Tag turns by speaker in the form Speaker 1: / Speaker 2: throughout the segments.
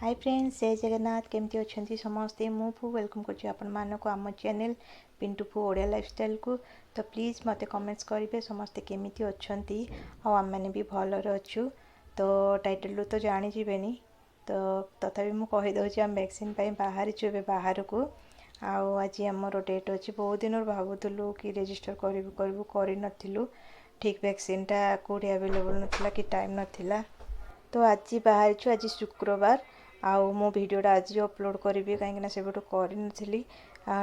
Speaker 1: Hi friends, जय जगन्नाथ। केमती अच्छी समस्ते। मुझे वेलकम कर आम चैनल पिंटू फू ओडिया लाइफस्टाइल को। तो प्लीज़ मत कमेंट्स करेंगे समस्ते केमिति अच्छी आम मैंने भी भलरे अच्छु। तो टाइटल तो जानीजे तो तथापि मुझे कहीदे आम वैक्सीन बाहरी बाहर को आज आमर डेट अच्छी। बहुत दिन भावुलु कि रेजिस्टर करूँ ठीक वैक्सीनटा कौटी अवेलेबल नाला कि टाइम नाला। तो आज बाहर आज शुक्रवार आउ मो भिडियोटा आज अपलोड करी कहीं से करी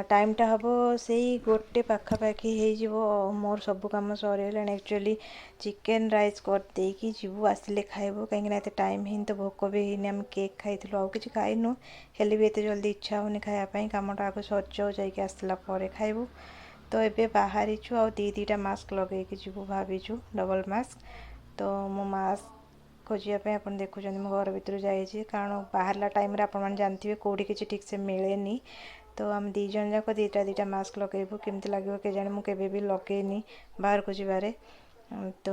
Speaker 1: टाइमटा हम से गोटे पाखापाखि हो मोर सब कम सरीगला। एक्चुअली चिकेन राइस कर देकी जीवु आसिले खाइबु कहीं टाइम ही तो भोक भी है आम केक खाई आउ कि खाइनु हेल्ले भी एत जल्दी इच्छा होनी खायापी कमटा आगे सरजाऊ जाकि आसला खाइबु। तो ये बाहरी आ दीटा मास्क लगे जीवु भावीचु डबल मास्क। तो मो मास्क खोजापी आप देखुं मो घर भर जाइए कारण बाहर टाइम आप जानते कौटी किसी ठीक से मिले। तो आम दी जन जाक दीटा मास्क लगेबू केमती लगे केजाणी मुझे भी लगेनी बाहर को जीवारे। तो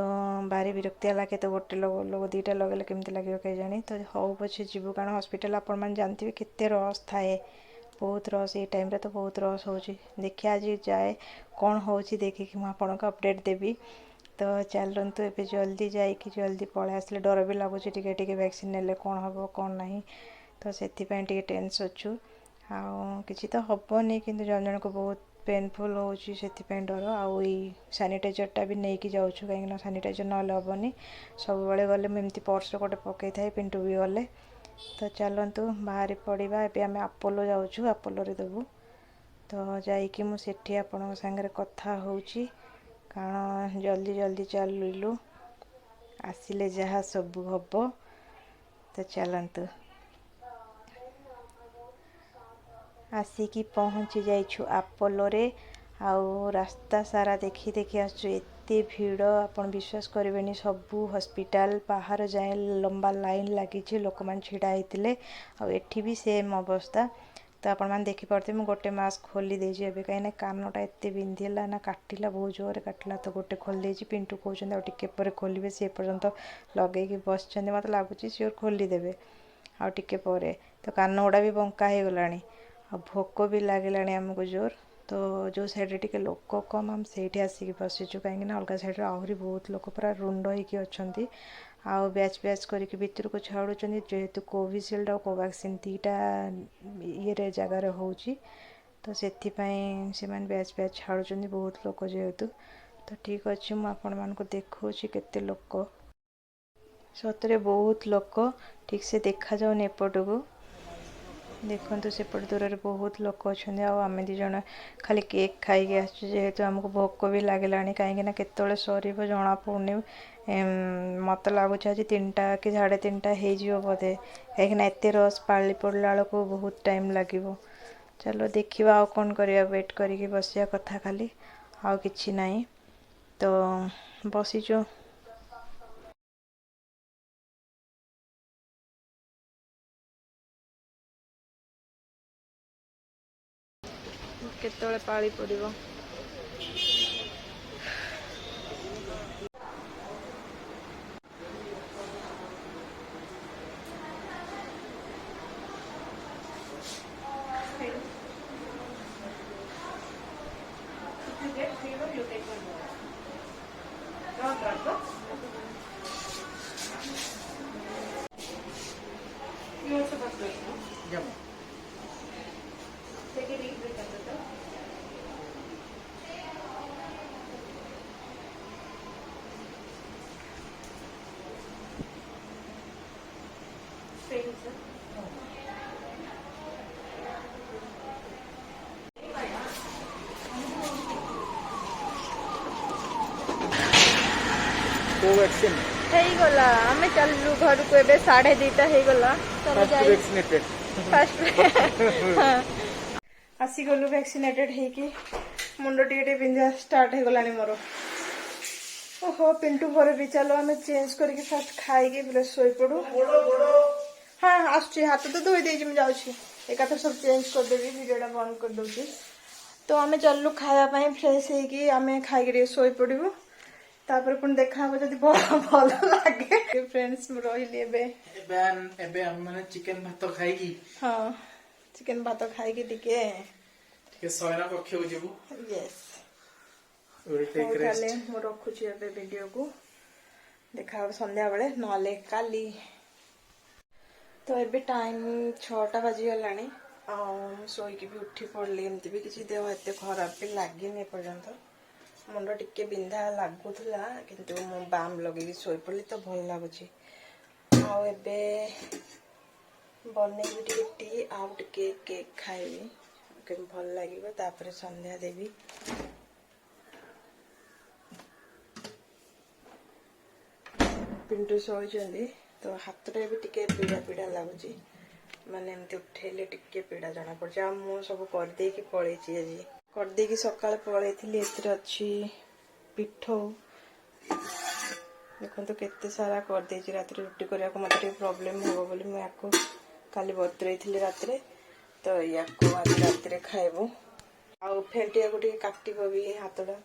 Speaker 1: भारी विरक्तिया लगे तो गोटे लोग दीटा लगेले केमती लगे केजाणी। तो हौ पछे जीवु कारण हॉस्पिटल आपण जानते केते रस थाए बहुत रस ये टाइम तो बहुत रस हो देखिए आज जाए कौन हो देखिए मुझे आपको अपडेट देवी। तो चलतु ए जल्दी जाकि जल्दी पलि आसले डर भी लगुच टे वैक्सीन ने कौन हम कौन ना। तो से टेंस अच्छु कि तो हेनी कि जन जन को बहुत पेनफुल हो डर आई सानिटाइजरटा भी नहीं कि जाऊँ कहीं सानिटाइजर ना हेनी सब बड़े गले मुझे पर्स गोटे पकई थाए पिंटू भी गले। तो चलतु बाहरी पड़ा एवं आम आपोलो जाऊँ आपोलो देवु। तो जाकि मुझे आपण सागर कथा हो कारण जल्दी जल्दी चलू आसिले जहाँ सब हम। तो चलतु आसिकी पहुँची जाइछु आपोलो रे आउ रास्ता सारा देखी देखी आसते भिड़ आपन विश्वास करेंगे सबू हॉस्पिटल बाहर जाए लंबा लाइन लगी लोक मैंने छिड़ा होते आठी भी सेम अवस्था। तो आपण मैंने देखिपे मुझे गोटे मास्क खोली देजी कहीं कानटा एत बिंधेला ना काटिला बहुत जोर काटिला तो गोटे खोली देजी पिंटू कहते और टिके पर खोलिए सी पर्यंत लगे बस मत लगुच सियोर खोलीदेवे आउ टिके पर। तो कान गुड़ा भी बंका हो गला आ भोक भी लगे आमको जोर। तो जो साइड टे लोक कम आम से आसिक बसीचु कहीं अलग साइड आहरी बहुत लोक पूरा रुंड होती आउ बैच बैच करके भितर को छाड़ुं जेहेतु कोविशील्ड और कोवैक्सीन दीटा ये जगार हो। तो से बैच बैच छाड़ुं बहुत लोक जेहेतु। तो ठीक अच्छे मुझे देखा केते लोक सतरे बहुत लोक ठीक से देखा जाऊनी एपट को देखु सेपट दूर में बहुत लोक अच्छा आम दीज खाली केक खाई आसतु आमको भोक भी लगे कहीं केत सर जना पड़नी मत लगुच आज 3टा कि 3:30 हो बोधे कहीं एत रस पाली पड़ला बेलू बहुत टाइम लगे। चलो देखा आउ कौन करवा वेट करके बसिया कथा खाली आउ कि ना। तो बसीचु केतले पाली पड़ो
Speaker 2: कोवैक्सीन
Speaker 1: गला आम चलू घर को ए 2:30 होगला आसीगलु वैक्सीनेटेड होगी मुंड टे बिंधा स्टार्ट हो गलानी मोर। ओहो पिंटू घर भी चलो आम चेंज करके फास्ट खाई बोले शोई पड़ू। हाँ आसुची हाथ तो धोई दे जाऊँगी एकाथर सब चेंज करदेवी भिडियोटा बंद कर दूसरी। तो आम चलू खायापी फ्रेश होगी आम खाई शोई पड़ू। तापर पुणी देखा हम जब भल लगे फ्रेंड्स रही
Speaker 2: एबे हम माने चिकन भात खाई
Speaker 1: हाँ चिकन भात खाई टिके
Speaker 2: शयन कक्ष को जीवु
Speaker 1: यस
Speaker 2: विल टेक रेस्ट
Speaker 1: मु रखुची एबे वीडियो को देखा संध्या बेले नले काली तो एबे टाइम 6टा बाजी गलानी शोईकी भी उठी पड़ली एमती भी किसी देह एत खराब भी लगे पर्यंत मुंड टिके बिंधा लगुला किंतु मु बाम लगे शोई पड़ली तो भल लगुच आबे बनईबी टिके टी आउ टिके केक खाइबी के भल लगे तापर संध्या देवी पिंटू शोचंदी तो हाथटा भी टिके पीड़ा पीड़ा लगुच माने एमती उठेले टिके पीड़ा जना पड़े आ मु सब करदे की पळेई आज करदे की सकाळ पळेई थिली एतरे अछि पिठो देखो तो केते सारा करदे छी रात्री रुटी करिया को मते प्रॉब्लम होबो बोली मैं याको काली बतरेई थिली रात्री तो याको आज रात्री खाइबो आ फेंटिया को टिके काटिबो भी हाथटा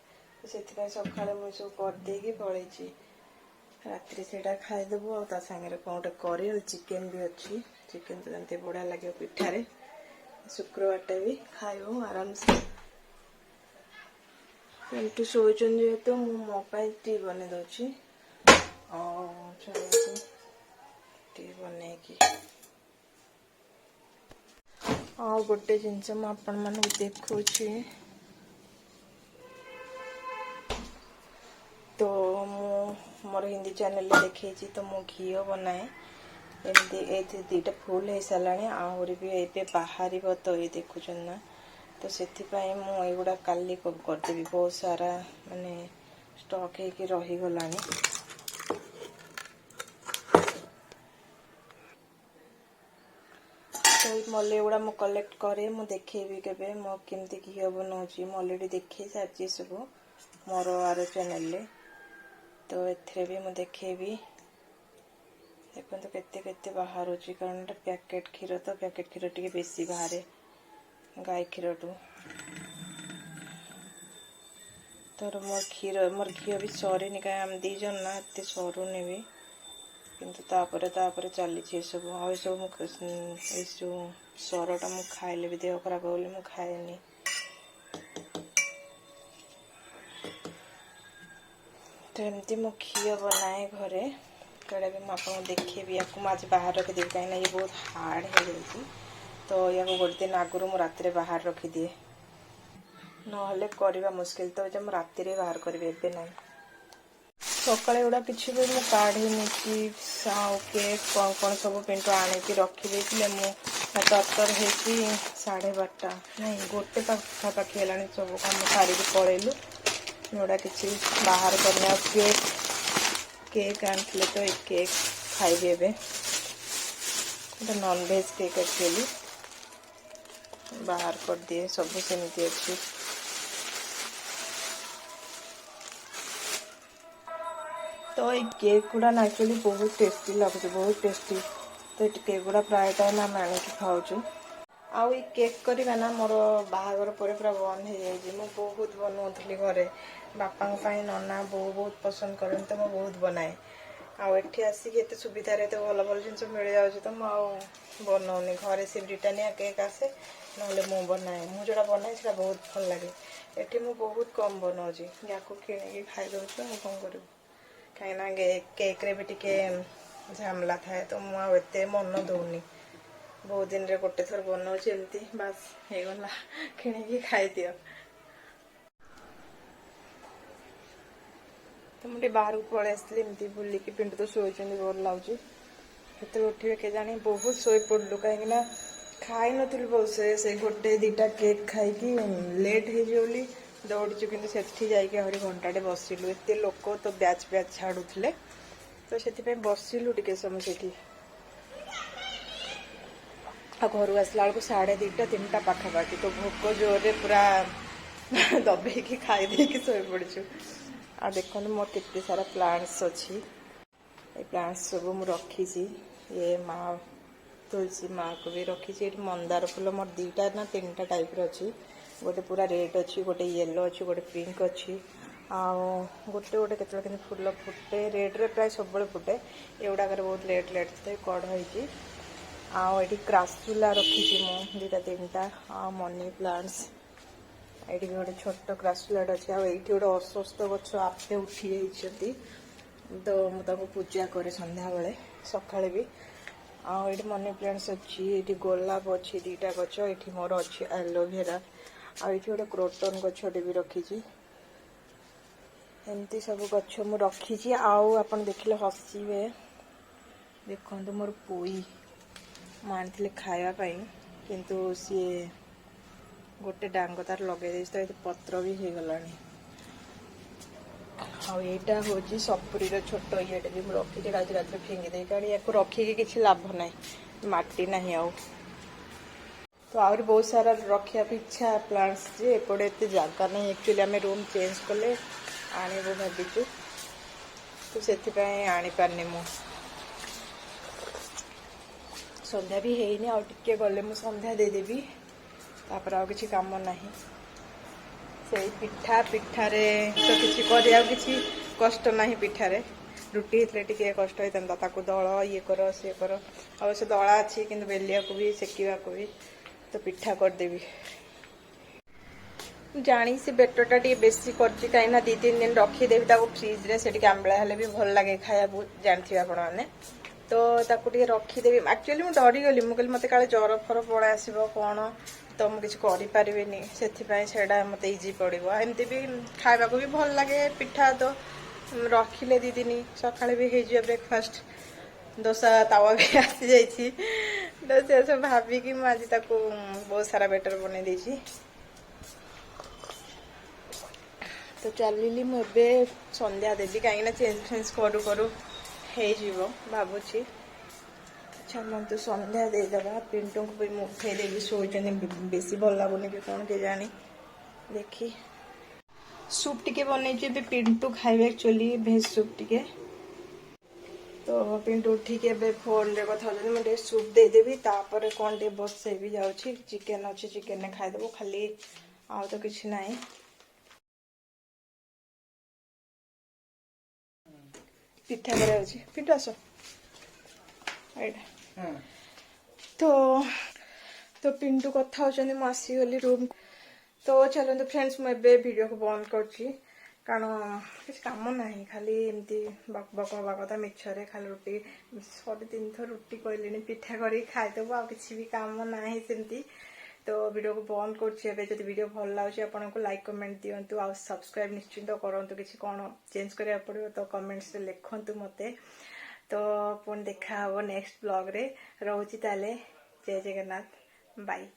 Speaker 1: सेथिबा सकाळ मु सब करदे की पळेई छी रात्रि से खाईदेबू आ सागर कौन गोटे करी चिकेन भी अच्छी चिकेन तो जमी बढ़िया लगे पिठारे शुक्रवार भी खाइबू आराम से पिंटू शोचन जेहेतु मो टी बने दौची टी बन गोटे जिनस आपण मान देखुची तो मोर हिंदी चैनल देखे तो मु घी बनाए एमती दीटा फुल हो सारा आहरी भी ये बाहर तो ये देखुन ना तो से मुझा काली करदेवी बहुत सारा माने स्टॉक है रहीगला तो मल्ली गुड़ा मु कलेक्ट करे मु देखेबी केबे मो केमती घी बनाऊँगी मु अलरेडी देखे सारी सब मोर आर चैनल तो एथरे भी मु देखेबी देखो तो केते केते बाहर होची कारण पैकेट क्षीर तो पैकेट क्षीर टिके बेसी बाहर गाय क्षीर टू तो मोर घी भी सरीनी कहीं आम दी जन ना एत सरुनी भी किंतु तापर चली सब आ सब जो सरटा मु खाइले भी देह खराब बोली मु खाएनी तो एमती मु घी बनाए घरे कड़ा भी मुझे देखेबी या आज बाहर रखिदेवी कहीं ये बहुत हार्ड हो जाए तो या गोटे दिन आगुरी मु रात बाहर रखिदिए ना करवा मुस्किल तो जब रात बाहर करी एबे ना सकाଳେ गुड़ा किसी भी मु काढ़ी चिप्स आउ केक कौन कौन सब पिंटू आनिकी रखिदे मु तरतर हो 12:30 नहीं गोटे पाखापाखि है सब कम सारी पलैलु जोड़ा किसी बाहर करने केक केक आनते तो एक केक खाइबे एबे नॉनवेज केक एक्चुअली बाहर कर दिए सब सेमती अच्छी तो ये केक गुड़ा एक्चुअली बहुत टेस्टी लगुच बहुत टेस्टी तो केक गुड़ा प्राय टाइम आम आनिक खाऊँ आउ ये केक करवा ना मोर बाहागर पर पूरा बंद हो जाए मुझे बहुत बनाऊली घरे बापा नना बो बहुत पसंद करते तो मैं बहुत बनाए आठी आसिक एत सुविधा एत भल भल जिन मिल जाऊँ तो मुझे बनाऊनी घरे से ब्रिटानिया केक आसे ना मु बनाए मुझे जोड़ा बनाए से बहुत भल लगे ये मुझे बहुत कम बनाऊँगी या कि खाई दौर कौन कर कहीं केक रे भी टिके झामला थाए तो मुझे मन दौनी बहुत दिन रे गोटे थर बनाऊँ एमती बास होगला कि खाई दियो तो मुझे बाहर को पलि आसती एमती बुलिकी पिंटू तो शोचती बोर लगे उठे के जानी बहुत शोई पड़लु कहीं खाई नी भलसे से गोटे दीटा केक खाई लेट हो दौड़ीचु कि सेठी जाकि घंटाटे बसिलु एत लोक तो ब्याच ब्याच छाड़ुले तो से बसिलु टे समय से घर आसला बेलू 2:30-3टा पाखापाखि तो भोक जोरे पूरा दबेकी खाईदे शोई पड़चु आ देखो मोर केते सारा प्लांट्स अच्छी ये प्लांट्स सब मु रखी ये माँ तुलसी माँ को भी रखी मंदार फूल मोर 2टा ना 3टा टाइप अच्छी गोटे पूरा रेड अच्छी गोटे येलो अच्छी गोटे पिंक अच्छी गोटे गोटे के फुल फुटे रेड्रे प्राय सब फुटे एगुड़ाक बहुत लेट लेट थे कढ़ई आठी क्रासुला रखी मु 2-3टा मनी प्लांट्स ये गोटे छोट क्रासुलाट अच्छे आईटी गोटे अस्वस्थ गच आपे उठी जाती तो मुझे पूजा करे संध्या बेले सका भी आठी मनी प्लांट्स अच्छी ये गोलाप अच्छी 2टा गच ये मोर अच्छी एलोवेरा आईटी गोटे क्रोटन गछटे भी रखी एमती सब गछ मु रखी आपन देखिले हसवे देखो मोर पोई मुझे खायापी किंतु सी गोटे डांग तार लगे तो ये पत्र भी हो गला आईटा हूँ सपुरी छोट ये भी रखी आज रात फिंगी कारण या रखिकी किसी लाभ ना माटी ना आउ तो आहरी बहुत सारा रखा इच्छा प्लांट्स जे एपटे एत जगह नहीं एक्चुअली आम रूम चेंज कले आणबू भाविचु तो से आनी पारनी मु संध्या भी है आउ टिके गले मु संध्या देदेवी तापर आउ किसी काम नहीं से पिठा पिठारे तो किसी किसी कष्ट नहीं पिठारे रुटी होते टे कष्ट होता ताकू दल ये कर सी कर अवश्य दला अच्छी कि बेलिया को भी सेकिया को भी तो पिठा करदेवी जानी से बेटरटा टे बेसी करची कहीं 2-3 दिन रखीदेवी फ्रिज रे से आंबला हेले भी भल लगे खाया जानते आपण मैंने तो ताकू टे रखीदेवी एक्चुअली मुझे डरीगली मुझे मत काले जर फर पड़ा आसो कौन तो मुझे किसी करें से मत इजी पड़ो एमती भी खावा भी भल लगे पिठा तो रखिले 2 दिन सका भी हो ब्रेकफास्ट दोसा तावा भी आसी जाइए तो से सब भाविकी मुझे बहुत सारा बेटर बन देती तो चलिली मुझे संध्या देवी कहीं चेंज फेंज करू करू हो भावुची चलते संध्या देदेबा पिंटू को भी उठेदेवी शोचने बेसी भल लगुनि कि कौन के जानी देखी सूप टिके बनई पिंटू खाइबे एक्चुअली भेज सूप टिके तो पिंटू उठिक फोन रे कथा मुझे सूप देदेवी तापर कौन टे बसे भी जाऊँगी चिकेन अच्छे चिकेन खाईदेबू खाली आउ तो किसी ना पिठा कर पिंटू आस तो पिंटू कथा होचंदी मु आसीगली रूम तो चलते फ्रेंड्स मुझे वीडियो को बंद करची कारण किसी काम ना खाली एमती बक बक हवा कथा मिछरे खाली रुटी 3 थर रुटी कहली पिठा कर खाईदेबू आ किसी भी काम ना सेमती तो वीडियो को बंद कर वीडियो भल लगे आपन को लाइक कमेंट दिंतु आ सब्सक्राइब निश्चिंत करूँ किसी कौन चेंज करा पड़ो तो कमेंट्स लिखतु मते तो पुणी देखा नेक्स्ट ब्लॉग रे रोची ताले जय जगन्नाथ बाय।